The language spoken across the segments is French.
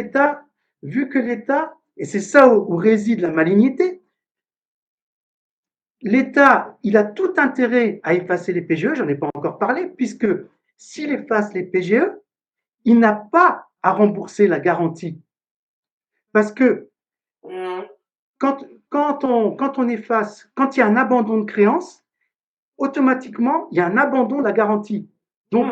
l'État, et c'est ça où réside la malignité, l'État, il a tout intérêt à effacer les PGE, j'en ai pas encore parlé, puisque s'il efface les PGE, il n'a pas à rembourser la garantie. Parce que quand on efface, quand il y a un abandon de créance, automatiquement, il y a un abandon de la garantie. Donc,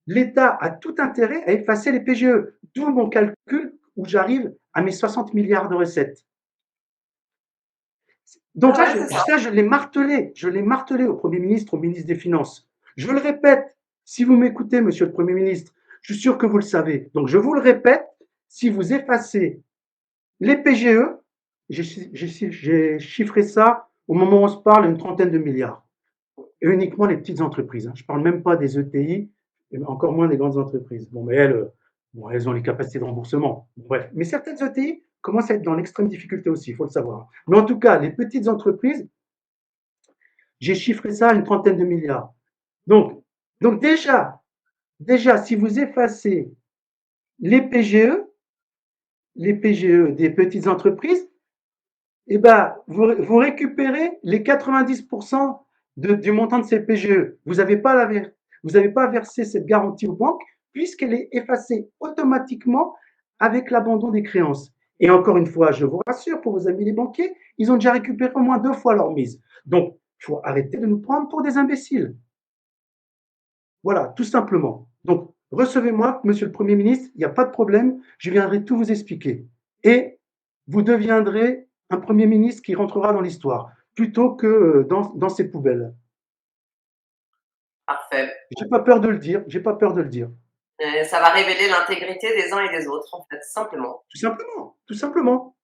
l'État a tout intérêt à effacer les PGE, d'où mon calcul où j'arrive à mes 60 milliards de recettes. Donc ça, je l'ai martelé au Premier ministre, au ministre des Finances. Je le répète, si vous m'écoutez, Monsieur le Premier ministre, je suis sûr que vous le savez. Donc je vous le répète, si vous effacez les PGE, j'ai chiffré ça au moment où on se parle, une trentaine de milliards. Et uniquement les petites entreprises. Je ne parle même pas des ETI, et encore moins des grandes entreprises. Bon, mais elles ont les capacités de remboursement. Bref. Mais certaines ETI commencent à être dans l'extrême difficulté aussi, il faut le savoir. Mais en tout cas, les petites entreprises, j'ai chiffré ça à une trentaine de milliards. Donc déjà, si vous effacez les PGE des petites entreprises, eh ben, vous récupérez les 90% du montant de ces PGE. Vous n'avez pas à verser cette garantie aux banques puisqu'elle est effacée automatiquement avec l'abandon des créances. Et encore une fois, je vous rassure, pour vos amis les banquiers, ils ont déjà récupéré au moins 2 fois leur mise. Donc, il faut arrêter de nous prendre pour des imbéciles. Voilà, tout simplement. Donc, recevez-moi, Monsieur le Premier ministre, il n'y a pas de problème, je viendrai tout vous expliquer. Et vous deviendrez un Premier ministre qui rentrera dans l'histoire, plutôt que dans ces poubelles. Parfait. J'ai pas peur de le dire, j'ai pas peur de le dire. Ça va révéler l'intégrité des uns et des autres, en fait, simplement. Tout simplement, tout simplement.